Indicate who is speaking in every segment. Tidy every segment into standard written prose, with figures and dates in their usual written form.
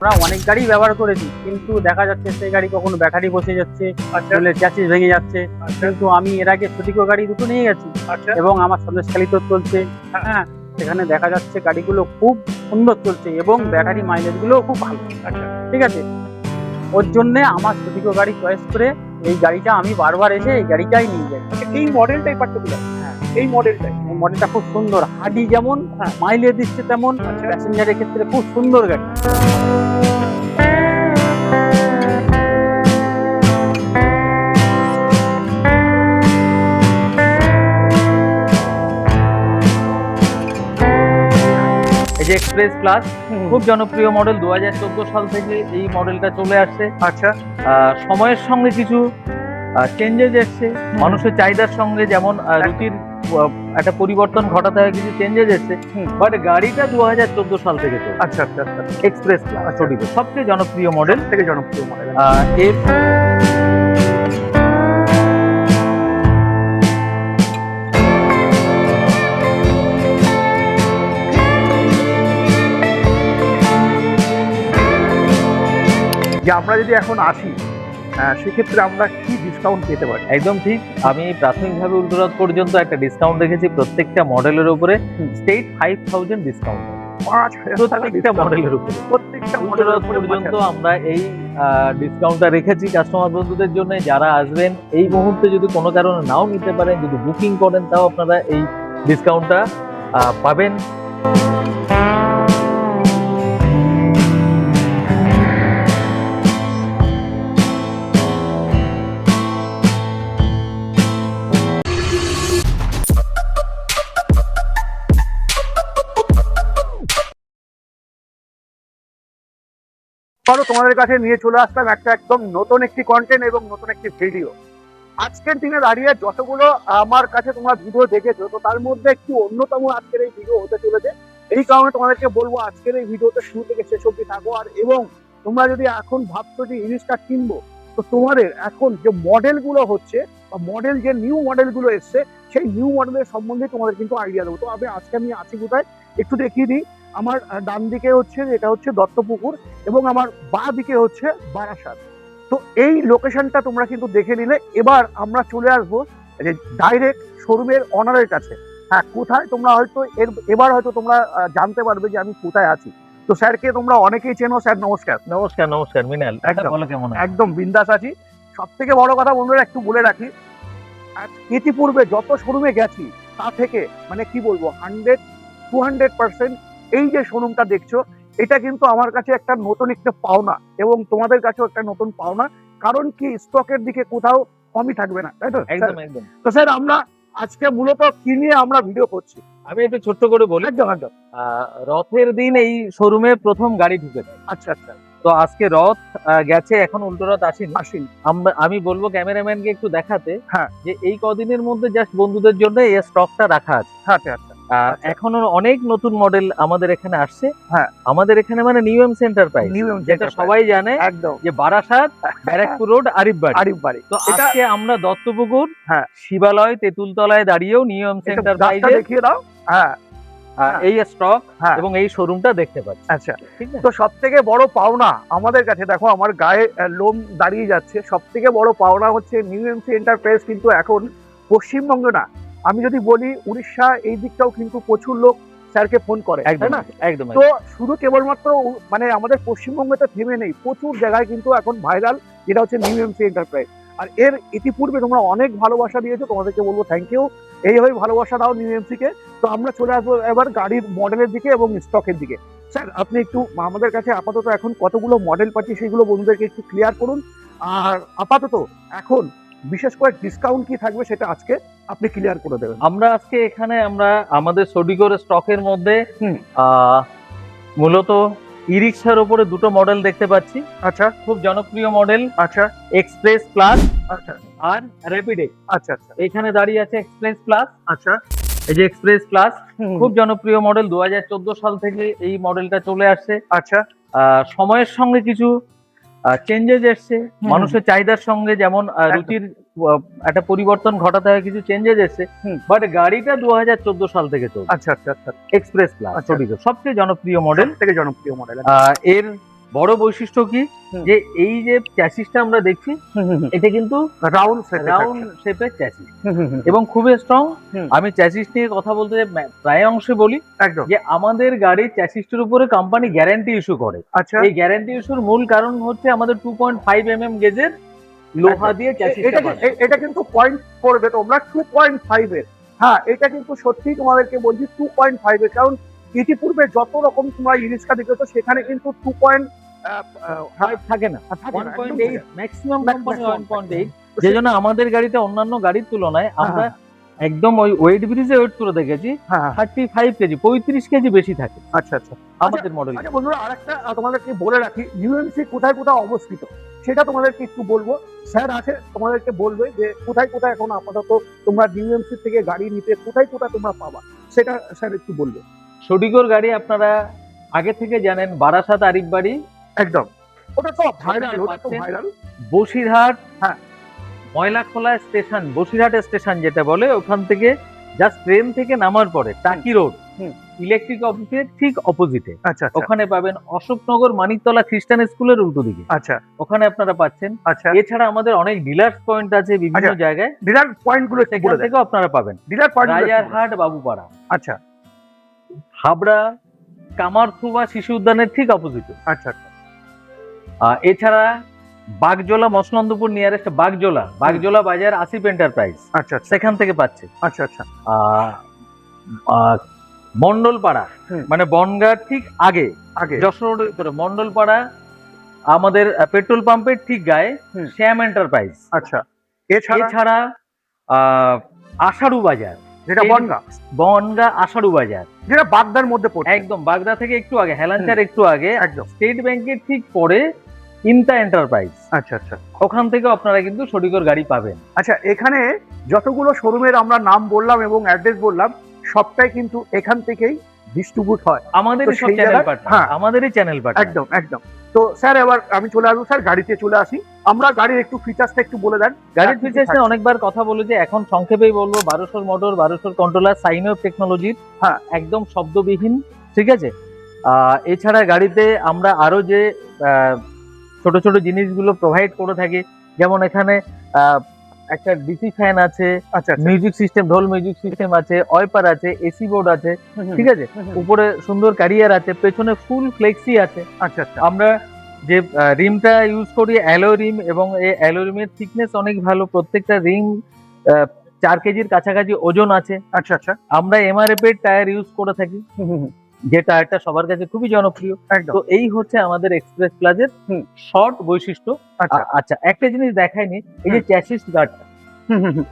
Speaker 1: আমরা অনেক গাড়ি ব্যবহার করেছি, কিন্তু দেখা যাচ্ছে সেই গাড়ি কখনো ব্যাটারি বসে যাচ্ছে, চ্যাসিস ভেঙে যাচ্ছে। কিন্তু আমি এর আগে সুটিকো গাড়ি দুটো নিয়ে গেছি এবং আমার সন্দেশখালিতে চলছে। হ্যাঁ, সেখানে দেখা যাচ্ছে গাড়িগুলো খুব সুন্দর চলছে এবং ব্যাটারি মাইলেজ গুলো খুব ভালো। ঠিক আছে, ওর জন্য আমার সুটিকো গাড়ি চয়েস করে এই গাড়িটা আমি বারবার এসে এই গাড়িটাই নিয়ে যাই।
Speaker 2: এই মডেলটাই পার্টিকুলার।
Speaker 1: হ্যাঁ,
Speaker 2: এই মডেলটাই
Speaker 1: মডেলটা খুব সুন্দর, হাডি যেমন মাইলেজ দিচ্ছে তেমন প্যাসেঞ্জারের ক্ষেত্রে খুব সুন্দর গাড়ি। এই যে এক্সপ্রেস প্লাস খুব জনপ্রিয় মডেল, 2014 সাল থেকে এই মডেলটা চলে আসছে।
Speaker 2: আচ্ছা,
Speaker 1: সময়ের সঙ্গে কিছু চেঞ্জেস এসছে, মানুষের চাহিদার সঙ্গে, যেমন রুটির একটা পরিবর্তন ঘটাতে হয়, কিছু চেঞ্জেস এসছে। বাট গাড়িটা 2014 সাল থেকে চলছে।
Speaker 2: আচ্ছা, আচ্ছা, আচ্ছা,
Speaker 1: এক্সপ্রেস প্লাস সবচেয়ে জনপ্রিয় মডেল।
Speaker 2: থেকে জনপ্রিয় মডেল।
Speaker 1: এর
Speaker 2: যে আমরা যদি এখন আসি সেক্ষেত্রে আমরা কি ডিসকাউন্ট পেতে পারি?
Speaker 1: একদম ঠিক, আমি প্রাথমিকভাবে উল্টোরথ পর্যন্ত একটা ডিসকাউন্ট রেখেছি প্রত্যেকটা মডেলের উপরে, স্টেট 5000 ডিসকাউন্ট প্রত্যেকটা মডেলের উপরে।
Speaker 2: প্রত্যেকটা
Speaker 1: উল্টোরথ পর্যন্ত আমরা এই ডিসকাউন্টটা রেখেছি কাস্টমার বন্ধুদের জন্য। যারা আসবেন এই মুহূর্তে যদি কোনো কারণে নাও নিতে পারেন, যদি বুকিং করেন, তাও আপনারা এই ডিসকাউন্টটা পাবেন।
Speaker 2: তোমাদের কাছে নিয়ে চলে আসলাম একটা একদম নতুন একটি কন্টেন্ট এবং নতুন একটি ভিডিও। আজকের দিনে দাঁড়িয়ে যতগুলো আমার কাছে তোমরা ভিডিও দেখেছো, তো তার মধ্যে একটু অন্যতম আজকের এই ভিডিও হতে চলেছে। এই কারণে তোমাদেরকে বলবো আজকের এই ভিডিওতে শুরু থেকে শেষ অব্দি থাকো। আর এবং তোমরা যদি এখন ভাবছো যে জিনিসটা কিনবো, তো তোমাদের এখন যে মডেলগুলো হচ্ছে বা মডেল যে নিউ মডেলগুলো এসছে, সেই নিউ মডেলের সম্বন্ধে তোমাদের কিন্তু আইডিয়া দেবো। তো আজকে আমি আছি কোথায় একটু দেখিয়ে দিই। আমার ডান দিকে হচ্ছে, এটা হচ্ছে দত্তপুকুর, এবং আমার বাঁ দিকে হচ্ছে বারাসাত। তো এই লোকেশনটা তোমরা কিন্তু দেখে নিলে। এবার আমরা চলে আসবো ডাইরেক্ট শোরুমের অনারের কাছে। হ্যাঁ, কোথায় তোমরা হয়তো এবার হয়তো তোমরা জানতে পারবে যে আমি কোথায় আছি। তো স্যারকে তোমরা অনেকেই চেনো। স্যার নমস্কার।
Speaker 1: নমস্কার। নমস্কার মিনাল, বলো কেমন?
Speaker 2: একদম বিন্দাস আছি। সব থেকে বড় কথা বন্ধুরা একটু বলে রাখি, ইতিপূর্বে যত শোরুমে গেছি তা থেকে মানে কি বলবো 100-200% এই যে শোরুমটা দেখছো, এটা কিন্তু আমার কাছে একটা নতুন একটা পাওনা এবং তোমাদের কাছেও একটা নতুন পাওনা। কারণ কি, স্টকের দিকে কোথাও কমই থাকবে না, তাই তো?
Speaker 1: একদম একদম।
Speaker 2: তো স্যার আমরা আজকে মূলত কি নিয়ে আমরা ভিডিও করছি?
Speaker 1: আমি একটু ছোট্ট করে বলি।
Speaker 2: একদম একদম।
Speaker 1: রথের দিন এই শোরুমে প্রথম গাড়ি ঢুকেছে।
Speaker 2: আচ্ছা আচ্ছা।
Speaker 1: তো আজকে রথ গেছে, এখন উল্টো রথ আসেনি। আমি বলবো ক্যামেরাম্যানকে একটু দেখাতে যে এই কদিনের মধ্যে জাস্ট বন্ধুদের জন্য এই স্টকটা রাখা আছে।
Speaker 2: আচ্ছা আচ্ছা।
Speaker 1: এখনো অনেক নতুন মডেল আমাদের এখানে আসছে।
Speaker 2: হ্যাঁ,
Speaker 1: আমাদের এখানে মানে নিউ এম সেন্টার প্রাইস, যেটা সবাই জানে
Speaker 2: একদম,
Speaker 1: যে বারাসাত, ব্যারাকপুর রোড, আরিফবাড়ি। তো আজকে আমরা দত্তপুকুর, শিবালয়, তেঁতুলতলায় দাঁড়িয়েও নিউ এম সেন্টার প্রাইসে দেখিয়ে দাও এই স্টক এবং এই শোরুমটা দেখতে পাচ্ছি।
Speaker 2: আচ্ছা, তো সব থেকে বড় পাওনা আমাদের কাছে, দেখো আমার গায়ে লোম দাঁড়িয়ে যাচ্ছে, সব থেকে বড় পাওনা হচ্ছে নিউ এমসি এন্টারপ্রাইজ কিন্তু এখন পশ্চিমবঙ্গ না, আমি যদি বলি উড়িষ্যা এই দিকটাও কিন্তু প্রচুর লোক স্যারকে ফোন করে, তাই না?
Speaker 1: একদম।
Speaker 2: তো শুধু কেবলমাত্র মানে আমাদের পশ্চিমবঙ্গে তো থেমে নেই, প্রচুর জায়গায় কিন্তু এখন ভাইরাল, যেটা হচ্ছে নিউ এমসি এন্টারপ্রাইজ। আর এর ইতিপূর্বে তোমরা অনেক ভালোবাসা দিয়েছো, তোমাদেরকে বলবো থ্যাংক ইউ। এইভাবে ভালোবাসা দাও নিউ এমসি কে। তো আমরা চলে আসবো এবার গাড়ির মডেলের দিকে এবং স্টকের দিকে। স্যার আপনি একটু আমাদের কাছে আপাতত এখন কতগুলো মডেল পাচ্ছি সেগুলো বন্ধুদেরকে একটু ক্লিয়ার করুন। আর আপাতত এখন বিশেষ করে ডিসকাউন্ট কি থাকবে সেটা আজকে আপনি ক্লিয়ার করে দেবেন।
Speaker 1: আমরা আজকে এখানে আমাদের সোডিগোর স্টকের মধ্যে মূলত ই রিক্সার উপরে দুটো মডেল দেখতে পাচ্ছি।
Speaker 2: আচ্ছা,
Speaker 1: খুব জনপ্রিয় মডেল।
Speaker 2: আচ্ছা,
Speaker 1: এক্সপ্রেস প্লাস
Speaker 2: আচ্ছা,
Speaker 1: আর র্যাপিড এক্স।
Speaker 2: আচ্ছা আচ্ছা।
Speaker 1: এখানে দাঁড়িয়ে আছে এক্সপ্রেস প্লাস।
Speaker 2: আচ্ছা,
Speaker 1: এই যে এক্সপ্রেস প্লাস খুব জনপ্রিয় মডেল, 2014 সাল থেকে এই মডেলটা চলে আসছে।
Speaker 2: আচ্ছা,
Speaker 1: সময়ের সঙ্গে কিছু চেঞ্জেস এসছে, মানুষের চাহিদার সঙ্গে, যেমন রুটির একটা পরিবর্তন ঘটাতে হয়, কিছু চেঞ্জেস এসছে। বাট গাড়িটা 2014 সাল থেকে চলছে।
Speaker 2: আচ্ছা আচ্ছা আচ্ছা।
Speaker 1: এক্সপ্রেস প্লাস সবচেয়ে জনপ্রিয় মডেল।
Speaker 2: থেকে জনপ্রিয় মডেল।
Speaker 1: এর
Speaker 3: বড় বৈশিষ্ট্য কি
Speaker 2: হুম।
Speaker 3: যে এই যে চ্যাসিসটা আমরা দেখছি এটা কিন্তু
Speaker 2: রাউন্ড
Speaker 3: রাউন্ড শেপের চ্যাসিস
Speaker 2: এবং
Speaker 3: এবং খুবই স্ট্রং।
Speaker 2: হুম।
Speaker 3: আমি চ্যাসিস নিয়ে কথা বলতে প্রায় অংশে বলি
Speaker 2: একদম।
Speaker 3: যে আমাদের গাড়ির চ্যাসিসটার উপরে কোম্পানি গ্যারান্টি ইস্যু করে।
Speaker 2: আচ্ছা,
Speaker 3: এই গ্যারান্টি ইস্যুর মূল কারণ হচ্ছে আমাদের 2.5 mm গেজের লোহা দিয়ে চ্যাসিসটা বানানো।
Speaker 2: এটা কিন্তু পয়েন্ট করবে তোমরা 2.5 এর। হ্যাঁ, এটা কিন্তু সত্যি তোমাদেরকে বলছি 2.5 এর, কারণ ইতিপূর্বে যত রকম তোমরা ইরিক্সা দেখেছো সেখানে কিন্তু 2.5
Speaker 3: থাকে না,
Speaker 2: থাকে না,
Speaker 3: 1.8 ম্যাক্সিমাম কোম্পানি
Speaker 2: maximum
Speaker 3: 1.8। যে জন্য আমাদের গাড়িতে অন্যান্য গাড়ির তুলনায় আমরা একদম ওই ওয়েট ব্রিজে ওয়েট করে দেখেছি
Speaker 2: হ্যাঁ,
Speaker 3: 35 কেজি 35 কেজি বেশি থাকে
Speaker 2: আচ্ছা আচ্ছা।
Speaker 3: আমাদের মডেল।
Speaker 2: আচ্ছা বন্ধুরা, আরেকটা তোমাদেরকে বলে রাখি, ইউএমসি কোথায় কোথায় অবস্থিত সেটা তোমাদেরকে একটু বলবো। স্যার আছে, তোমাদেরকে বলবে যে কোথায় কোথায় এখন আপাতত তোমরা ইউএমসি থেকে গাড়ি নিতে কোথায় কোথায় তোমরা পাবা, সেটা স্যার একটু বলবে।
Speaker 3: সডিগোর গাড়ি আপনারা আগে থেকে জানেন, বারাসাত আরিফবাড়ি,
Speaker 2: একদম, ওটা তো ভাইরাল, ওটা তো
Speaker 3: পাচ্ছেন।
Speaker 2: ভাইরাল।
Speaker 3: বসিরহাট,
Speaker 2: হ্যাঁ।
Speaker 3: ময়লাখোলা স্টেশন, বসিরহাট স্টেশন যেটা বলে, ওখান থেকে জাস্ট ট্রেন থেকে নামার পরে টাকি রোড
Speaker 2: হুম।
Speaker 3: ইলেকট্রিক অফিসের ঠিক অপোজিটে
Speaker 2: আচ্ছা আচ্ছা
Speaker 3: ওখানে পাবেন অশোকনগর মানিকতলা খ্রিস্টান স্কুলের উল্টো দিকে,
Speaker 2: আচ্ছা
Speaker 3: ওখানে আপনারা পাচ্ছেন।
Speaker 2: আচ্ছা।
Speaker 3: এছাড়া আমাদের অনেক ডিলার্স পয়েন্ট আছে বিভিন্ন
Speaker 2: আচ্ছা,
Speaker 3: জায়গায়,
Speaker 2: ডিলার পয়েন্ট গুলো একটু
Speaker 3: সেখান
Speaker 2: বলে দেন।
Speaker 3: থেকেও আপনারা পাবেন।
Speaker 2: ডিলার পয়েন্ট
Speaker 3: রাজারহাট, বাবুপাড়া,
Speaker 2: আচ্ছা
Speaker 3: হাবড়া, কামারথুবা শিশু উদ্যানের ঠিক অপোজিটে।
Speaker 2: আচ্ছা
Speaker 3: এছাড়া বাগজোলা, মসনন্দপুর নিয়ারেস্ট বাগজোলা বাজার আসিফ এন্টারপ্রাইজ,
Speaker 2: আচ্ছা আচ্ছা
Speaker 3: সেখান থেকে পাচ্ছে।
Speaker 2: আচ্ছা আচ্ছা
Speaker 3: মন্ডলপাড়া,
Speaker 2: হুম।
Speaker 3: মানে বনগাঁর ঠিক আগে,
Speaker 2: আগে
Speaker 3: যশোর রোডের উপরে মন্ডলপাড়া, আমাদের পেট্রোল পাম্পের ঠিক গায়ে
Speaker 2: হুম।
Speaker 3: শ্যাম এন্টারপ্রাইজ।
Speaker 2: আচ্ছা। এছাড়া
Speaker 3: এছাড়া আষাঢ়ু বাজার,
Speaker 2: যেটা
Speaker 3: বনগা আষাঢ়ু বাজার,
Speaker 2: যেটা বাগদার মধ্যে পড়ছে,
Speaker 3: একদম বাগদা থেকে একটু আগে, হেলাঞ্চার একটু আগে,
Speaker 2: একদম।
Speaker 3: স্টেট ব্যাংকের ঠিক পরে ইনতা এন্টারপ্রাইজ,
Speaker 2: আচ্ছা আচ্ছা
Speaker 3: ওখান থেকে আপনারা কিন্তু সডিগোর গাড়ি পাবেন।
Speaker 2: আচ্ছা। এখানে যতগুলো শোরুমের আমরা নাম বললাম এবং অ্যাড্রেস বললাম, সবটাই কিন্তু এখান থেকেই ডিস্ট্রিবিউট হয়।
Speaker 3: আমাদেরই
Speaker 2: তো
Speaker 3: সব
Speaker 2: সেই
Speaker 3: চ্যানেল
Speaker 2: জায়গায়-
Speaker 3: পার্টনার,
Speaker 2: হ্যাঁ।
Speaker 3: আমাদেরই চ্যানেল পার্টনার।
Speaker 2: একদম একদম। তো স্যার এবার আমি চলে আসবো, স্যার গাড়িতে চলে আসি। আমরা গাড়ির একটু ফিচার্সটা একটু বলে দেন।
Speaker 3: গাড়ির
Speaker 2: কি কি
Speaker 3: ফিচার্স
Speaker 2: থাকছে?
Speaker 3: অনেকবার কথা বলেছি, এখন সংক্ষেপেই বলবো। 1200 মোটর, 1200 কন্ট্রোলার, সাইন ওয়েভ টেকনোলজির,
Speaker 2: হ্যাঁ।
Speaker 3: একদম শব্দবিহীন, ঠিক আছে। এছাড়া গাড়িতে আমরা আরো যে ছোট ছোট জিনিসগুলো প্রোভাইড করে থাকি, যেমন এখানে একটা ডিসি ফ্যান আছে,
Speaker 2: আচ্ছা আচ্ছা
Speaker 3: মিউজিক সিস্টেম, ঢোল মিউজিক সিস্টেম আছে, ওয়াইপার আছে, এসি বোর্ড আছে, ঠিক আছে।
Speaker 2: হুম।
Speaker 3: উপরে সুন্দর ক্যারিয়ার আছে, পেছনে ফুল ফ্লেক্সি আছে।
Speaker 2: আচ্ছা আচ্ছা
Speaker 3: আমরা যে রিমটা ইউজ করি অ্যালো রিম, এবং এই অ্যালো রিমের থিকনেস অনেক ভালো। প্রত্যেকটা রিম 4 কেজির কাছাকাছি ওজন আছে।
Speaker 2: আচ্ছা আচ্ছা
Speaker 3: আমরা এমআরএফ এর টায়ার ইউজ করে থাকি, যে টায়ারটা সবার কাছে খুবই জনপ্রিয়।
Speaker 2: একদম।
Speaker 3: তো এই হচ্ছে আমাদের এক্সপ্রেস প্লাজের
Speaker 2: হুম।
Speaker 3: শর্ট বৈশিষ্ট্য।
Speaker 2: আচ্ছা
Speaker 3: আচ্ছা, একটা জিনিস দেখায়নি, এই যে চ্যাসিস গার্ডটা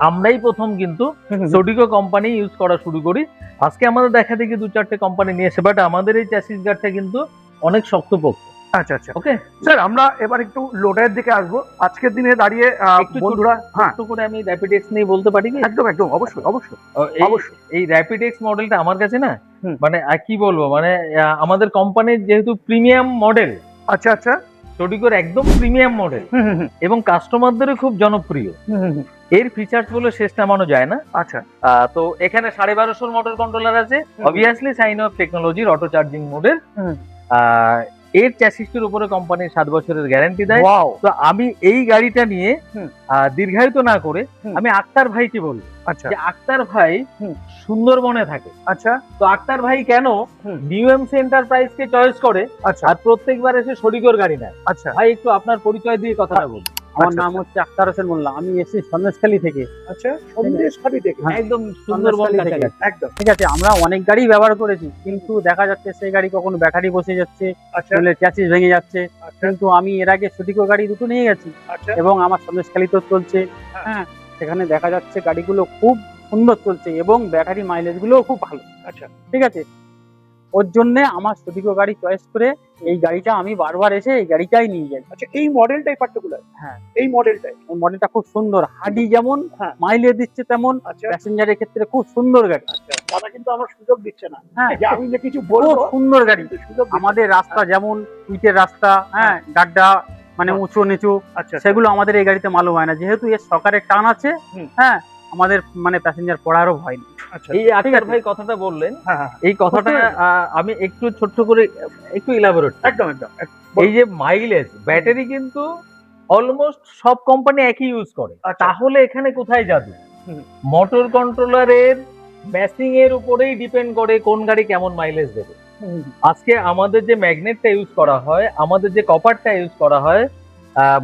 Speaker 3: আমরাই প্রথম কিন্তু সোডিগো কোম্পানি ইউজ করা শুরু করি। আজকে আমাদের দেখা দেখি 2-4টে কোম্পানি নিয়ে এসে, বাট আমাদের এই চ্যাসিস গার্ডটা কিন্তু অনেক শক্তপোক্ত।
Speaker 2: আচ্ছা আচ্ছা
Speaker 3: ওকে
Speaker 2: স্যার, আমরা এবার একটু লোডের দিকে আসবো। আজকের দিনে দাঁড়িয়ে
Speaker 3: একটু
Speaker 2: বন্ধুরা, হ্যাঁ
Speaker 3: ছোট্ট করে আমি র্যাপিড এক্স নিয়ে বলতে পারি কি?
Speaker 2: একদম একদম, অবশ্যই অবশ্যই
Speaker 3: এই-
Speaker 2: অবশ্যই।
Speaker 3: এই র্যাপিড এক্স মডেলটা আমার কাছে না,
Speaker 2: হুম।
Speaker 3: মানে কি বলবো, মানে আমাদের কোম্পানির যেহেতু প্রিমিয়াম মডেল,
Speaker 2: আচ্ছা আচ্ছা
Speaker 3: সোডিগোর একদম প্রিমিয়াম মডেল, এবং কাস্টমারদেরও খুব জনপ্রিয়। এর ফিচার্স বলে শেষ নামানো যায় না।
Speaker 2: আচ্ছা
Speaker 3: তো এখানে 1250 মোটর কন্ট্রোলার আছে, অবভিয়াসলি সাইন অফ টেকনোলজির অটো চার্জিং মোডের।
Speaker 2: হুম।
Speaker 3: এর চ্যাসিসটির উপরে কোম্পানি 7 বছরের গ্যারান্টি দেয়।
Speaker 2: ওয়াও।
Speaker 3: তো আমি এই গাড়িটা নিয়ে
Speaker 2: হুম।
Speaker 3: দীর্ঘায়িত না করে
Speaker 2: হুম।
Speaker 3: আমি আক্তার ভাইকে বলবো,
Speaker 2: আচ্ছা
Speaker 3: যে আক্তার ভাই
Speaker 2: হুম।
Speaker 3: সুন্দরবনে থাকে।
Speaker 2: আচ্ছা
Speaker 3: তো আক্তার ভাই কেন
Speaker 2: হুম।
Speaker 3: ডিউএমসি এন্টারপ্রাইজ কে চয়েস করে
Speaker 2: আচ্ছা
Speaker 3: আর প্রত্যেকবার এসে সডিগোর গাড়ি নেয়?
Speaker 2: আচ্ছা
Speaker 3: ভাই একটু আপনার পরিচয় দিয়ে কথাটা বলুন।
Speaker 1: আমার
Speaker 2: আচ্ছা,
Speaker 1: নাম হচ্ছে আক্তার হোসেন মোল্লা, আমি এসেছি সন্দেশখালী থেকে।
Speaker 2: আচ্ছা। সন্দেশখালী থেকে,
Speaker 1: হ্যাঁ।
Speaker 3: একদম সুন্দরবন
Speaker 1: সন্দেশখালী থেকে।
Speaker 3: কাছাকাছি।
Speaker 2: একদম।
Speaker 1: ঠিক আছে, আমরা অনেক গাড়ি ব্যবহার করেছি, কিন্তু দেখা যাচ্ছে সেই গাড়ি কখনো ব্যাটারি বসে যাচ্ছে,
Speaker 2: আচ্ছা
Speaker 1: চ্যাসিস ভেঙে যাচ্ছে।
Speaker 2: আচ্ছা
Speaker 1: কিন্তু আমি এর আগে সটিকো গাড়ি দুটো নিয়ে গেছি,
Speaker 2: আচ্ছা
Speaker 1: এবং আমার সন্দেশখালীতেও চলছে। হ্যাঁ, সেখানে দেখা যাচ্ছে গাড়িগুলো খুব সুন্দর চলছে, এবং ব্যাটারি মাইলেজ গুলোও খুব ভালো।
Speaker 2: আচ্ছা
Speaker 1: ঠিক আছে, ওর জন্য আমার সটিকো গাড়ি চয়েস করে এই গাড়িটা আমি বারবার এসে এই গাড়িটাই নিয়ে যাই।
Speaker 2: আচ্ছা। এই মডেলটাই পার্টিকুলার,
Speaker 1: হ্যাঁ
Speaker 2: এই মডেলটাই।
Speaker 1: এই মডেলটা খুব সুন্দর, হাডি যেমন
Speaker 2: হ্যাঁ।
Speaker 1: মাইলেজ দিচ্ছে তেমন
Speaker 2: আচ্ছা
Speaker 1: প্যাসেঞ্জারের ক্ষেত্রে খুব সুন্দর গাড়ি।
Speaker 2: আচ্ছা। দাদা কিন্তু আমার সুযোগ দিচ্ছে না,
Speaker 1: হ্যাঁ,
Speaker 2: যে আমি যে কিছু
Speaker 1: খুব
Speaker 2: বলবো,
Speaker 1: সুন্দর গাড়ি।
Speaker 2: কিন্তু সুযোগ দিচ্ছে না।
Speaker 1: আমাদের রাস্তা যেমন ইটের রাস্তা, হ্যাঁ, গাড্ডা মানে
Speaker 2: হ্যাঁ।
Speaker 1: উঁচু নিচু,
Speaker 2: আচ্ছা
Speaker 1: সেগুলো আমাদের এই গাড়িতে মালুম হয় না, যেহেতু এর সকারের টান আছে।
Speaker 2: হুম।
Speaker 1: হ্যাঁ, আমাদের মানে প্যাসেঞ্জার পড়ারও ভয় নেই।
Speaker 2: আচ্ছা
Speaker 3: এই আক্তার ভাই কথাটা বললেন,
Speaker 2: হ্যাঁ হ্যাঁ
Speaker 3: এই কথাটা
Speaker 1: বুঝতে পেরেছি।
Speaker 3: আমি একটু ছোট্ট করে একটু ইলাবোরেট
Speaker 2: একদম
Speaker 3: এই যে মাইলেজ ব্যাটারি কিন্তু অলমোস্ট সব কোম্পানি একই ইউজ করে,
Speaker 2: আচ্ছা।
Speaker 3: তাহলে এখানে কোথায় যাবে?
Speaker 2: হুম।
Speaker 3: মোটর কন্ট্রোলারের ম্যাচিং এর উপরেই ডিপেন্ড করে কোন গাড়ি কেমন মাইলেজ দেবে। আজকে আমাদের যে ম্যাগনেটটা ইউজ করা হয়, আমাদের যে কপারটা ইউজ করা হয়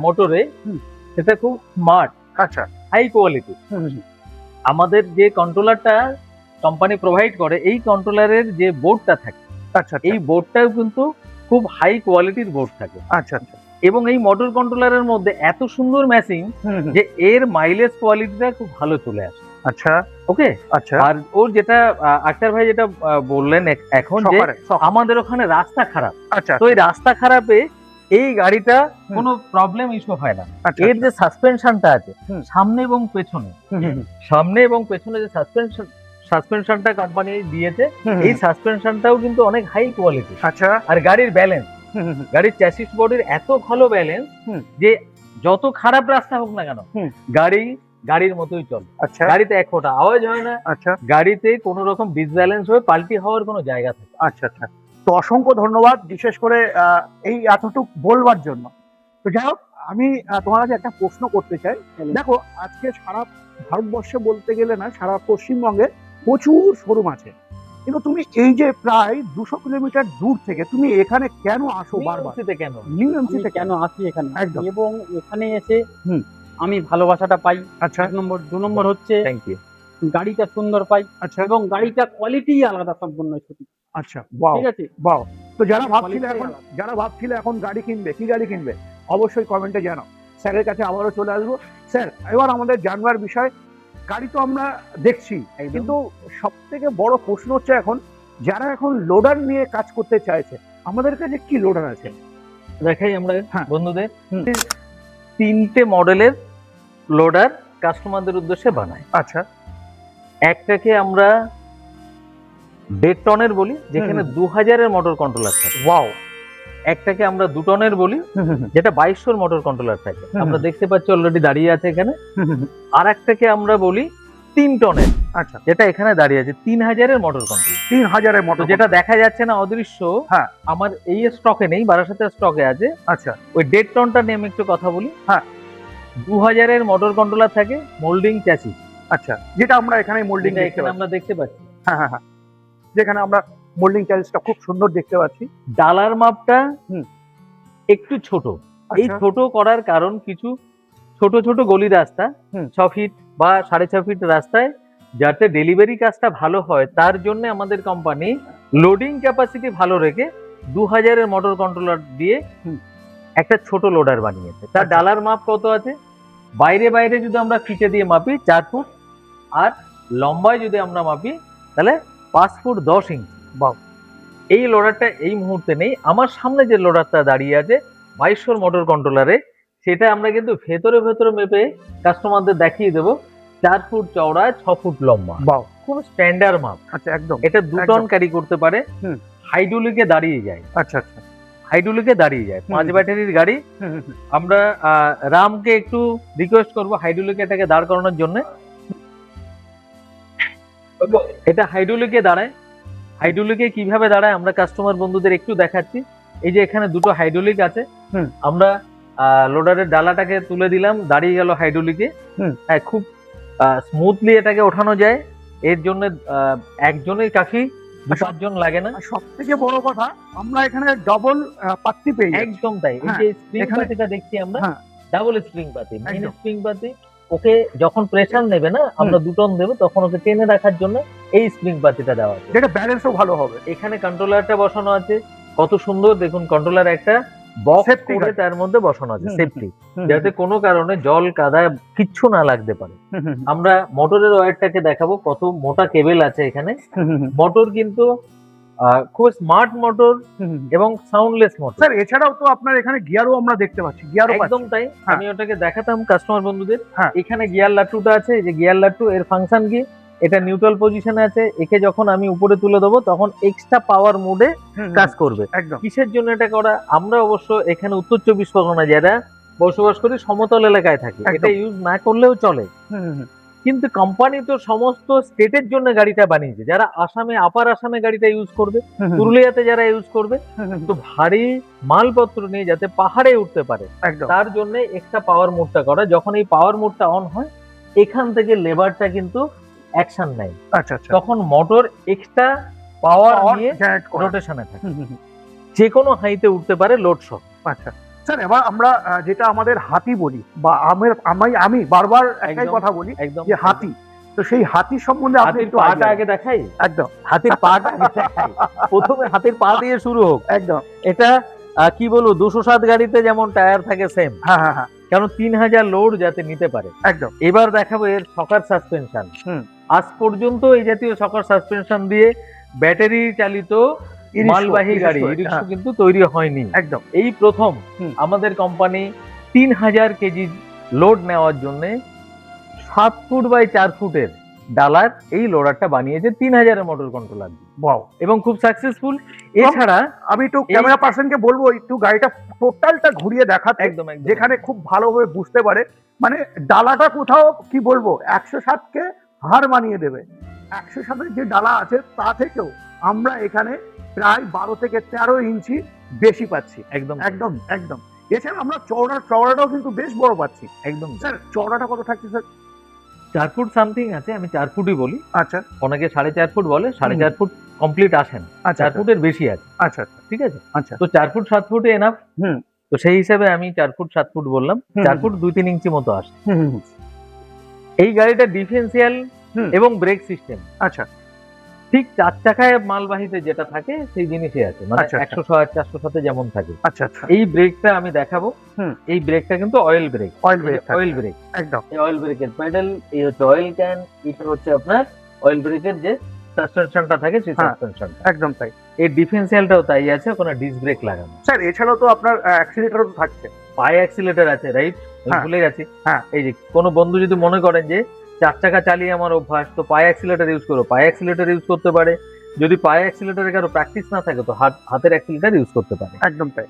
Speaker 3: মোটরে,
Speaker 2: হুম।
Speaker 3: সেটা খুব স্মার্ট,
Speaker 2: আচ্ছা
Speaker 3: হাই কোয়ালিটি। আমাদের যে কন্ট্রোলারটা কোম্পানি প্রোভাইড করে, এই কন্ট্রোলারের যে বোর্ডটা থাকে,
Speaker 2: আচ্ছা
Speaker 3: এই বোর্ডটাও কিন্তু খুব হাই কোয়ালিটির বোর্ড থাকে।
Speaker 2: আচ্ছা আচ্ছা
Speaker 3: এবং এই মোটর কন্ট্রোলারের মধ্যে এত সুন্দর ম্যাচিং যে এর মাইলেজ কোয়ালিটিটা খুব ভালো চলে আসে।
Speaker 2: আচ্ছা
Speaker 3: ওকে।
Speaker 2: আচ্ছা
Speaker 3: আর ওর যেটা আক্তার ভাই যেটা বললেন এখন যে আমাদের ওখানে রাস্তা খারাপ,
Speaker 2: আচ্ছা
Speaker 3: তো এই রাস্তা খারাপে এই গাড়িটা কোনো প্রবলেম ইস্যু হয় না। এর যে সাসপেনশনটা আছে সামনে এবং পেছনে, সামনে এবং পেছনে যে সাসপেনশনটা কোম্পানি দিয়েছে, এই সাসপেনশনটাও কিন্তু অনেক হাই কোয়ালিটি।
Speaker 2: আচ্ছা
Speaker 3: আর গাড়ির ব্যালেন্স, গাড়ির চ্যাসিস বডির এত ভালো ব্যালেন্স যে যত খারাপ রাস্তা হোক না কেন গাড়ির মতোই চলে।
Speaker 2: আচ্ছা
Speaker 3: গাড়িতে এক ফোঁটা আওয়াজ হয় না,
Speaker 2: আচ্ছা
Speaker 3: গাড়িতে কোনো রকম ডিসব্যালেন্স হয়ে পাল্টি হওয়ার কোনো জায়গা থাকে।
Speaker 2: আচ্ছা আচ্ছা তো অসংখ্য ধন্যবাদ বিশেষ করে এই এতটুকু বলবার জন্য। তো যাই হোক, আমি তোমার কাছে একটা প্রশ্ন করতে চাই। দেখো, আজকে সারা ভারতবর্ষে বলতে গেলে না, সারা পশ্চিমবঙ্গে প্রচুর শোরুম আছে, কিন্তু তুমি এই যে প্রায় 200 কিলোমিটার দূর থেকে তুমি এখানে কেন আসো বারবার?
Speaker 3: নিউএমসিতে কেন?
Speaker 2: নিউ
Speaker 1: আমি
Speaker 2: এমসিতে
Speaker 1: কেন আসি এখানে,
Speaker 2: একদম।
Speaker 1: এবং এখানে এসে
Speaker 2: হুম।
Speaker 1: আমি ভালোবাসাটা পাই,
Speaker 2: আচ্ছা
Speaker 1: 1 নম্বর। 2 নম্বর হচ্ছে
Speaker 3: থ্যাংক ইউ।
Speaker 1: গাড়িটা সুন্দর পাই,
Speaker 2: আচ্ছা
Speaker 1: এবং গাড়িটা কোয়ালিটি আলাদা সম্পূর্ণ সত্যি।
Speaker 2: আচ্ছা বাহ
Speaker 1: ঠিক আছে।
Speaker 2: বাহ। তো যারা
Speaker 1: Quality
Speaker 2: ভাবছিলে
Speaker 1: আলাদা।
Speaker 2: এখন গাড়ি কিনবে, কি গাড়ি কিনবে, অবশ্যই কমেন্টে জানাও। স্যারের কাছে আবারও চলে আসবো। স্যার, এবার আমাদের জানবার বিষয়, গাড়ি তো আমরা দেখছি, কিন্তু সব থেকে বড় প্রশ্ন হচ্ছে এখন যারা এখন লোডার নিয়ে কাজ করতে চাইছে, আমাদের কাছে কি লোডার আছে?
Speaker 3: দেখাই আমরা
Speaker 2: হ্যাঁ।
Speaker 3: বন্ধুদের
Speaker 2: হুম।
Speaker 3: 3টে মডেলের লোডার কাস্টমারদের উদ্দেশ্যে বানাই।
Speaker 2: আচ্ছা
Speaker 3: একটাকে আমরা 1.5 টনের বলি, যেখানে 2000-এর মোটর কন্ট্রোলার থাকে।
Speaker 2: ওয়াও।
Speaker 3: একটাকে আমরা 2 টনের বলি, যেটা 2200-র মোটর কন্ট্রোলার থাকে। আমরা দেখতে পাচ্ছি অলরেডি দাঁড়িয়ে আছে এখানে। আর একটাকে আমরা বলি 3 টনের,
Speaker 2: আচ্ছা
Speaker 3: যেটা এখানে দাঁড়িয়ে আছে 3000-এর মোটর কন্ট্রোলার।
Speaker 2: 3000-এর
Speaker 3: তো
Speaker 2: মোটর
Speaker 3: যেটা দেখা যাচ্ছে না অদৃশ্য,
Speaker 2: হ্যাঁ।
Speaker 3: আমার এই স্টকে নেই, বারাসাতের স্টকে আছে।
Speaker 2: আচ্ছা
Speaker 3: ওই 1.5 টনটা নিয়ে আমি একটু কথা বলি।
Speaker 2: হ্যাঁ।
Speaker 3: 2000-এর মোটর কন্ট্রোলার থাকে, মোল্ডিং চ্যাসিস,
Speaker 2: আচ্ছা, যেটা আমরা এখানে মোল্ডিং
Speaker 3: যেটা
Speaker 2: দেখতে
Speaker 3: এখানে
Speaker 2: পাচ্ছি।
Speaker 3: আমরা দেখতে পাচ্ছি।
Speaker 2: হ্যাঁ হ্যাঁ হ্যাঁ, যেখানে আমরা মোল্ডিং চার্জটা খুব সুন্দর দেখতে পাচ্ছি।
Speaker 3: ডালার মাপটা
Speaker 2: হুম।
Speaker 3: একটু ছোট। এই
Speaker 2: আচ্ছা,
Speaker 3: ছোট করার কারণ, কিছু ছোট ছোট গলি রাস্তা,
Speaker 2: হুম।
Speaker 3: 6 ফিট বা 6.5 ফিট রাস্তায় যাতে ডেলিভারি কাজটা ভালো হয়, তার জন্য আমাদের কোম্পানি লোডিং ক্যাপাসিটি ভালো রেখে 2000-এর মোটর কন্ট্রোলার দিয়ে
Speaker 2: হুম।
Speaker 3: একটা ছোট লোডার বানিয়েছে। তার
Speaker 2: আচ্ছা।
Speaker 3: ডালার মাপ কত আছে? বাইরে বাইরে যদি আমরা ফিটে দিয়ে মাপি 4 ফুট, আর লম্বায় যদি আমরা মাপি তাহলে 5 ফুট 10 ইঞ্চি।
Speaker 2: বাহ।
Speaker 3: এই লোডারটা এই মুহূর্তে নেই। আমার সামনে যে লোডারটা দাঁড়িয়ে আছে 2200 মোটর কন্ট্রোলারে, সেটা আমরা কিন্তু ভেতরে ভেতরে মেপে কাস্টমারদের দেখিয়ে দেবো। 4 ফুট চওড়া, 6 ফুট লম্বা,
Speaker 2: বাহ।
Speaker 3: খুব স্ট্যান্ডার্ড মাপ।
Speaker 2: আচ্ছা, একদম।
Speaker 3: এটা 2 টন ক্যারি করতে পারে।
Speaker 2: হুম।
Speaker 3: হাইড্রোলিকে দাঁড়িয়ে যায়,
Speaker 2: আচ্ছা আচ্ছা।
Speaker 3: হাইড্রোলিকে দাঁড়িয়ে যায়। 5
Speaker 2: হুম।
Speaker 3: ব্যাটারির গাড়ি। আমরা রামকে একটু রিকোয়েস্ট করবো হাইড্রোলিকে এটাকে দাঁড় করানোর জন্য। এটা হাইড্রোলিকে দাঁড়ায়। হাইড্রোলিকে কিভাবে দাঁড়ায় আমরা কাস্টমার বন্ধুদের একটু দেখাচ্ছি। এই যে এখানে 2টো হাইড্রোলিক আছে।
Speaker 2: হুম।
Speaker 3: আমরা লোডারের ডালাটাকে তুলে দিলাম, দাঁড়িয়ে গেল হাইড্রোলিকে। হ্যাঁ, খুব স্মুথলি এটাকে ওঠানো যায়। এর জন্য একজনের কাফি, 2-5 জন লাগে না।
Speaker 2: সব থেকে বড় কথা, আমরা এখানে ডবল পাত্তি পেয়ে যাচ্ছি।
Speaker 3: একদম তাই। এই
Speaker 2: হ্যাঁ,
Speaker 3: যে স্প্রিং
Speaker 2: এখানে-
Speaker 3: পাতিটা দেখছি আমরা,
Speaker 2: হ্যাঁ।
Speaker 3: ডাবল স্প্রিং পাতি, মেইন
Speaker 2: একদম।
Speaker 3: স্প্রিং পাতি। ওকে যখন প্রেসার নেবে না, আমরা 2 টন দেবো, তখন ওকে টেনে রাখার জন্য এই স্প্রিং পাতিটা দেওয়া আছে।
Speaker 2: যেটা ব্যালেন্সও ভালো হবে।
Speaker 3: এখানে কন্ট্রোলারটা বসানো আছে, কত সুন্দর দেখুন। কন্ট্রোলার একটা বক্স
Speaker 2: Safety
Speaker 3: করে
Speaker 2: guard।
Speaker 3: তার মধ্যে বসানো আছে,
Speaker 2: হুম,
Speaker 3: সেফটি, যাতে কোনো কারণে জল কাদা কিচ্ছু না লাগতে পারে। আমরা মোটরের ওয়্যারটাকে দেখাবো, কত মোটা কেবল আছে এখানে। মোটর কিন্তু খুব স্মার্ট মোটর এবং সাউন্ডলেস মোটর।
Speaker 2: স্যার, এছাড়াও তো আপনার এখানে গিয়ারও আমরা দেখতে পাচ্ছি, গিয়ারও
Speaker 3: একদম তাই।
Speaker 2: হ্যাঁ।
Speaker 3: আমি ওটাকে দেখাতাম কাস্টমার বন্ধুদের।
Speaker 2: হ্যাঁ।
Speaker 3: এখানে গিয়ার লাট্টুটা আছে, এই যে গিয়ার লাট্টু, এর ফাংশন কি? এটা নিউট্রাল পজিশনে আছে। একে যখন আমি উপরে তুলে দেবো, তখন এক্সট্রা পাওয়ার মোডে কাজ করবে।
Speaker 2: একদম।
Speaker 3: কিসের জন্য এটা করা? আমরা অবশ্য এখানে উত্তর 24 পরগনা যারা বসবাস করি, সমতল এলাকায় থাকি,
Speaker 2: একদম।
Speaker 3: এটা ইউজ না করলেও চলে। কিন্তু কোম্পানি তো সমস্ত স্টেটের জন্য গাড়িটা বানিয়েছে, যারা আসামে আপার আসামে গাড়িটা ইউজ করবে, পুরুলিয়াতে যারা ইউজ করবে, তো ভারী মালপত্র নিয়ে যাতে পাহাড়ে উঠতে পারে
Speaker 2: একদম
Speaker 3: তার জন্য এক্সট্রা পাওয়ার মোডটা করা। যখন এই পাওয়ার মোডটা অন হয় এখান থেকে লেবারটা কিন্তু অ্যাকশন নেয়,
Speaker 2: আচ্ছা আচ্ছা
Speaker 3: তখন মোটর এক্সট্রা পাওয়ার নিয়ে
Speaker 2: জেনারেট করে
Speaker 3: রোটেশনে থাকে, যে কোনো হাইতে উঠতে পারে লোড সহ।
Speaker 2: আচ্ছা স্যার, এবার আমরা যেটা আমাদের হাতি বলি বা আমি বারবার একটাই
Speaker 3: একদম,
Speaker 2: কথা বলি
Speaker 3: একদম
Speaker 2: যে হাতি, তো সেই হাতি সম্বন্ধে আপনি
Speaker 3: হাতির
Speaker 2: একটু
Speaker 3: পাটা
Speaker 2: idea
Speaker 3: আগে দেখাই,
Speaker 2: দেন। একদম
Speaker 3: হাতির পাটা আগে দেখাই। প্রথমে হাতির পা দিয়ে শুরু হোক।
Speaker 2: একদম
Speaker 3: এটা কি বলবো, 207 গাড়িতে যেমন টায়ার থাকে সেম,
Speaker 2: হ্যাঁ হ্যাঁ হ্যাঁ
Speaker 3: কারণ 3000 লোড যাতে নিতে পারে।
Speaker 2: একদম
Speaker 3: এবার দেখাবো এর শকার সাসপেনশন। আজ পর্যন্ত এই জাতীয় শকার সাসপেনশন দিয়ে ব্যাটারি চালিত মালবাহী গাড়ি ই-রিক্সা কিন্তু তৈরি হয়নি।
Speaker 2: একদম
Speaker 3: এই প্রথম
Speaker 2: হুম।
Speaker 3: আমাদের কোম্পানি 3000 কেজি লোড নেওয়ার জন্য 7 ফুট বাই 4 ফুটের ডালার এই লোডারটা বানিয়েছে 3000 এর মোটর কন্ট্রোলার দিয়ে,
Speaker 2: ওয়াও।
Speaker 3: এবং খুব সাকসেসফুল। এছাড়া
Speaker 2: আমি একটু ক্যামেরা পার্সনকে বলবো একটু গাড়িটা টোটালটা ঘুরিয়ে দেখাতে,
Speaker 3: একদম একদম
Speaker 2: যেখানে খুব ভালোভাবে বুঝতে পারে, মানে ডালাটা কোথাও কি বলবো 107কে হার মানিয়ে দেবে। 107 যে ডালা আছে তা থেকেও আমরা এখানে প্রায় 12 থেকে 13 ইঞ্চি বেশি পাচ্ছি।
Speaker 3: একদম
Speaker 2: একদম একদম। এছাড়া আমরা চওড়াটাও কিন্তু বেশ বড় পাচ্ছি।
Speaker 3: একদম
Speaker 2: স্যার চওড়াটা কত থাকছে স্যার?
Speaker 3: 4 ফুট সামথিং আছে, আমি 4 ফুটই বলি,
Speaker 2: আচ্ছা
Speaker 3: অনেকে 4.5 ফুট বলে, 4.5 ফুট কমপ্লিট আসেন,
Speaker 2: আচ্ছা
Speaker 3: 4 ফুটের বেশি আছে,
Speaker 2: আচ্ছা আচ্ছা
Speaker 3: ঠিক আছে।
Speaker 2: আচ্ছা
Speaker 3: তো 4 ফুট 7 ফুটে এনাফ।
Speaker 2: হুম।
Speaker 3: তো সেই হিসাবে আমি 4 ফুট 7 ফুট বললাম,
Speaker 2: হুম,
Speaker 3: 4
Speaker 2: হুম।
Speaker 3: ফুট 2-3 ইঞ্চি মতো আসে।
Speaker 2: হুম হুম হুম।
Speaker 3: এই গাড়িটা ডিফারেন্সিয়াল
Speaker 2: হুম।
Speaker 3: এবং ব্রেক সিস্টেম
Speaker 2: আচ্ছা
Speaker 3: ঠিক 4 চাকায় মালবাহীতে যেটা থাকে সেই জিনিসই আছে, মানে
Speaker 2: আচ্ছা, আচ্ছা।
Speaker 3: 100 400 যেমন থাকে।
Speaker 2: আচ্ছা আচ্ছা
Speaker 3: এই ব্রেকটা আমি দেখাবো।
Speaker 2: হুম।
Speaker 3: এই ব্রেকটা কিন্তু oil brake,
Speaker 2: oil brake
Speaker 3: oil brake,
Speaker 2: একদম
Speaker 3: এই অয়েল ব্রেকের প্যাডেল, এই হচ্ছে অয়েল ক্যান, এটা হচ্ছে আপনার অয়েল ব্রেকের যে সাসপেনশনটা থাকে সেই
Speaker 2: হ্যাঁ।
Speaker 3: সাসপেনশনটা।
Speaker 2: একদম তাই।
Speaker 3: এর ডিফারেন্সিয়ালটাও তাই আছে, ওখানে ডিস্ক ব্রেক লাগানো,
Speaker 2: স্যার এছাড়াও তো আপনার অ্যাক্সিলেটরও তো থাকছে।
Speaker 3: পায়ে অ্যাক্সিলেটর আছে, রাইট?
Speaker 2: হ্যাঁ।
Speaker 3: ভুলে গেছি।
Speaker 2: হ্যাঁ।
Speaker 3: এই যে কোনো বন্ধু যদি মনে করেন যে 4 চাকা চালিয়ে আমার অভ্যাস, তো পায়ে অ্যাক্সিলেটর ইউজ করো, পায়ে অ্যাক্সিলেটর ইউজ করতে পারে। যদি পায়ে অ্যাক্সিলেটরে কারো প্র্যাকটিস না থাকে তো হাতের অ্যাক্সিলেটর ইউজ করতে পারে।
Speaker 2: একদম তাই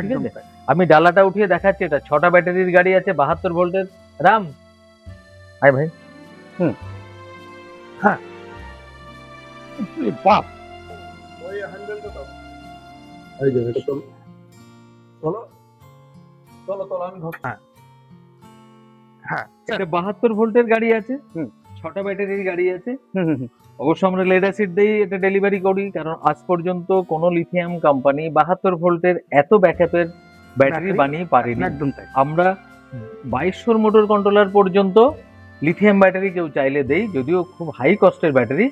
Speaker 2: একদম
Speaker 3: আছে?
Speaker 2: তাই।
Speaker 3: আমি ডালাটা উঠিয়ে দেখাচ্ছি, এটা 6টা ব্যাটারির গাড়ি আছে, 72 ভোল্টের। রাম আয় ভাই।
Speaker 2: বাপ হ্যাঁ
Speaker 3: এটা 72 ভোল্টের গাড়ি আছে,
Speaker 2: হুম।
Speaker 3: 6টা ব্যাটারির গাড়ি আছে।
Speaker 2: হুম হুম হুম।
Speaker 3: অবশ্য আমরা লেড অ্যাসিড দিয়ে এটা ডেলিভারি করি, কারণ আজ পর্যন্ত কোনো লিথিয়াম কোম্পানি 72 ভোল্টের এত ব্যাকআপের ব্যাটারি
Speaker 2: Battery?
Speaker 3: বানিয়ে পারেনি।
Speaker 2: একদম তাই।
Speaker 3: আমরা 2200 মোটর কন্ট্রোলার পর্যন্ত লিথিয়াম ব্যাটারি কেউ চাইলে দেই, যদিও খুব হাই কস্টের ব্যাটারি।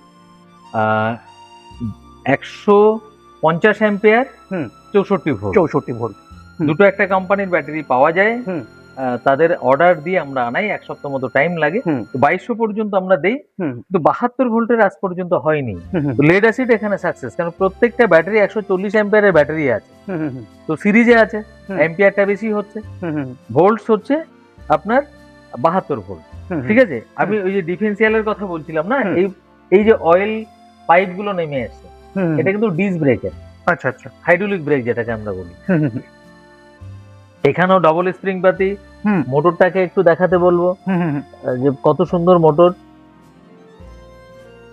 Speaker 3: 150 অ্যাম্পিয়ার,
Speaker 2: হুম।
Speaker 3: 64 ভোল্ট,
Speaker 2: 64 ভোল্ট। হুম।
Speaker 3: দুটো একটা কোম্পানির ব্যাটারি পাওয়া যায়।
Speaker 2: হুম।
Speaker 3: তাদের অর্ডার দিয়ে আমরা আনাই, 1 সপ্তাহ মতো টাইম লাগে।
Speaker 2: হুম।
Speaker 3: তো 2200 পর্যন্ত আমরা দেই,
Speaker 2: হুম
Speaker 3: কিন্তু 72 ভোল্টের আজ পর্যন্ত হয়নি।
Speaker 2: হুম হুম
Speaker 3: তো লেড অ্যাসিড এখানে সাকসেস, কারণ প্রত্যেকটা ব্যাটারি 140 অ্যাম্পিয়ারের ব্যাটারি আছে,
Speaker 2: হুম হুম
Speaker 3: তো সিরিজে আছে,
Speaker 2: হুম।
Speaker 3: অ্যাম্পিয়ারটা বেশি হচ্ছে,
Speaker 2: হুম হুম
Speaker 3: ভোল্টস হচ্ছে আপনার 72 ভোল্ট,
Speaker 2: হুম।
Speaker 3: ঠিক আছে। আমি ওই যে ডিফারেন্সিয়ালের কথা বলছিলাম না,
Speaker 2: হুম।
Speaker 3: এই যে অয়েল পাইপ গুলো নেমে আসছে,
Speaker 2: হুম হুম।
Speaker 3: এটা কিন্তু ডিস্ক ব্রেকের,
Speaker 2: আচ্ছা আচ্ছা।
Speaker 3: হাইড্রোলিক ব্রেক যেটাকে আমরা বলি।
Speaker 2: হুম হুম
Speaker 3: এখানেও ডবল স্প্রিং পাতি।
Speaker 2: হুম।
Speaker 3: মোটরটাকে একটু দেখাতে বলবো
Speaker 2: হুম হুম।
Speaker 3: যে কত সুন্দর মোটর,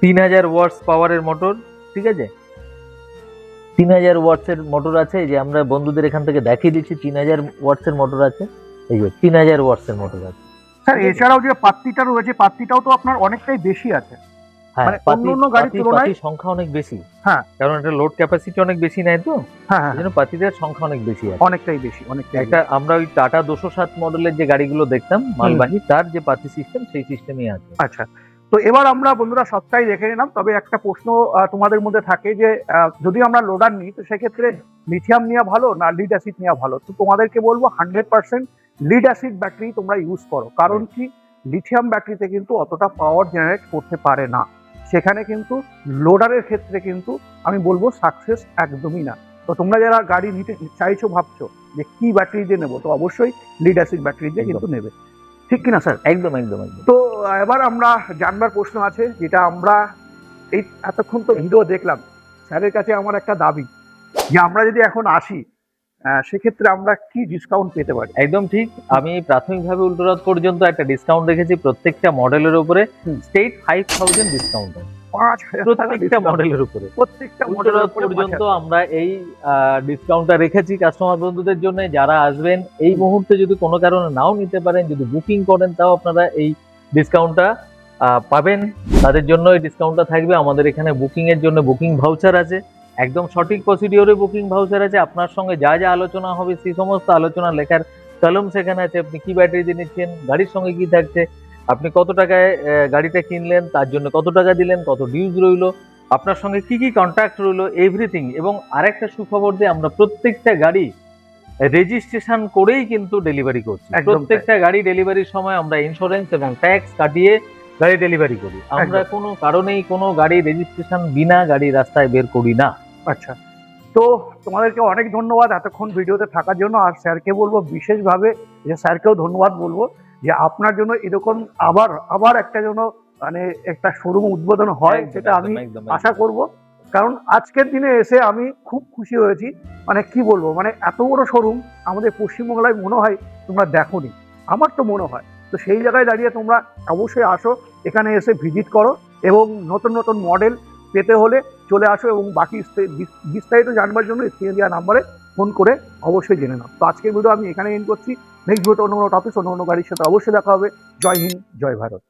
Speaker 3: 3000 ওয়াটস পাওয়ারের মোটর, ঠিক আছে। 3000 ওয়াটস এর মোটর আছে, এই যে আমরা বন্ধুদের এখান থেকে দেখিয়ে দিচ্ছি 3000 ওয়াটস এর মোটর আছে, এই যে 3000 ওয়াটস এর মোটর আছে।
Speaker 2: স্যার এছাড়াও যে পাত্তিটা রয়েছে, পাত্তিটাও তো আপনার অনেকটাই বেশি আছে।
Speaker 3: হ্যাঁ,
Speaker 2: মানে অন্যান্য গাড়ির তুলনায়-
Speaker 3: পাতির সংখ্যা অনেক বেশি,
Speaker 2: হ্যাঁ।
Speaker 3: কারণ এটা লোড ক্যাপাসিটি অনেক বেশি নেয়, তো
Speaker 2: হ্যাঁ হ্যাঁ
Speaker 3: এই জন্য পাতিদের সংখ্যা অনেক বেশি আছে।
Speaker 2: অনেকটাই বেশি অনেকটাই
Speaker 3: একটা আমরা ওই টাটা 207 মডেলের যে গাড়িগুলো দেখতাম মালবাহী, তার যে পাতি সিস্টেম সেই সিস্টেমই আছে।
Speaker 2: আচ্ছা, তো এবার আমরা বন্ধুরা সবটাই দেখে নিলাম। তবে একটা প্রশ্ন তোমাদের মধ্যে থাকে যে যদি আমরা লোডার নিই তো সেক্ষেত্রে লিথিয়াম নেওয়া ভালো না লিড অ্যাসিড নেওয়া ভালো? তো তোমাদেরকে বলবো 100% লিড অ্যাসিড ব্যাটারি তোমরা ইউজ করো। কারণ কি, লিথিয়াম ব্যাটারিতে কিন্তু অতটা পাওয়ার জেনারেট করতে পারে না। সেখানে কিন্তু লোডারের ক্ষেত্রে কিন্তু আমি বলবো সাকসেস একদমই না। তো তোমরা যারা গাড়ি নিতে চাইছো, ভাবছো যে কি ব্যাটারি দিয়ে নেবো, তো অবশ্যই লিড অ্যাসিড ব্যাটারি দিয়ে কিন্তু নেবে, ঠিক কিনা স্যার?
Speaker 3: একদম একদম একদম।
Speaker 2: তো এবার আমরা জানবার প্রশ্ন আছে, যেটা আমরা এই এতক্ষণ তো ভিডিও দেখলাম, স্যারের কাছে আমার একটা দাবি যে আমরা যদি এখন আসি সেক্ষেত্রে আমরা কি ডিসকাউন্ট পেতে পারি?
Speaker 3: একদম ঠিক। আমি প্রাথমিকভাবে উল্টোরথ পর্যন্ত একটা ডিসকাউন্ট রেখেছি প্রত্যেকটা মডেলের উপরে।
Speaker 2: হুম।
Speaker 3: স্টেট 5000 ডিসকাউন্ট আছে
Speaker 2: 5,000 টাকা
Speaker 3: প্রত্যেকটা
Speaker 2: discount।
Speaker 3: মডেলের উপরে।
Speaker 2: প্রত্যেকটা মডেলের
Speaker 3: উল্টোরথ
Speaker 2: উপরে
Speaker 3: পর্যন্ত
Speaker 2: 5,000
Speaker 3: আমরা এই ডিসকাউন্টটা রেখেছি কাস্টমার বন্ধুদের জন্য। যারা আসবেন এই মুহূর্তে যদি কোনো কারণে নাও নিতে পারেন, যদি বুকিং করেন তাও আপনারা এই ডিসকাউন্টটা পাবেন। তাদের জন্য এই ডিসকাউন্টটা থাকবে। আমাদের এখানে বুকিং এর জন্য বুকিং ভাউচার আছে, একদম সঠিক প্রসিডিওরে বুকিং ভাউচার আছে। আপনার সঙ্গে যা যা আলোচনা হবে সেই সমস্ত আলোচনা লেখার কলম সেখানে আছে। আপনি কি ব্যাটারি দিয়ে নিচ্ছেন, গাড়ির সঙ্গে কি থাকছে, আপনি কত টাকায় গাড়িটা কিনলেন, তার জন্য কত টাকা দিলেন, কত ডিউজ রইলো, আপনার সঙ্গে কি কি কন্ট্রাক্ট রইলো, এভরিথিং। এবং আরেকটা সুখবর দিয়ে আমরা প্রত্যেকটা গাড়ি রেজিস্ট্রেশন করেই কিন্তু ডেলিভারি করছি।
Speaker 2: একদম তাই।
Speaker 3: প্রত্যেকটা গাড়ি ডেলিভারির সময় আমরা ইন্স্যুরেন্স এবং ট্যাক্স কাটিয়ে গাড়ি ডেলিভারি করি। আমরা
Speaker 2: একদম।
Speaker 3: কোনো কারণেই কোনো গাড়ি রেজিস্ট্রেশন বিনা গাড়ি রাস্তায় বের করি না।
Speaker 2: আচ্ছা, তো তোমাদেরকে অনেক ধন্যবাদ এতক্ষণ ভিডিওতে থাকার জন্য। আর স্যারকে বলবো বিশেষভাবে, যে স্যারকেও ধন্যবাদ বলবো যে আপনার জন্য এরকম আবার একটা যেন মানে একটা শোরুম উদ্বোধন হয়,
Speaker 3: একদম,
Speaker 2: সেটা আমি
Speaker 3: একদম,
Speaker 2: আশা করব। কারণ আজকের দিনে এসে আমি খুব খুশি হয়েছি। মানে কি বলবো, মানে এত বড় শোরুম আমাদের পশ্চিমবাংলায় মনে হয় তোমরা দেখোনি, আমার তো মনে হয়। তো সেই জায়গায় দাঁড়িয়ে তোমরা অবশ্যই আসো, এখানে এসে ভিজিট করো এবং নতুন নতুন মডেল পেতে হলে চলে আসো এবং বাকি বিস্তারিত জানবার জন্য স্ক্রিনে দেওয়া নাম্বারে ফোন করে অবশ্যই জেনে নাও। তো আজকের ভিডিও আমি এখানে এন্ড করছি। নেক্সট ভিডিও অন্য কোনো টপিক, অন্য গাড়ির সাথে অবশ্যই দেখা হবে। জয় হিন্দ, জয় ভারত।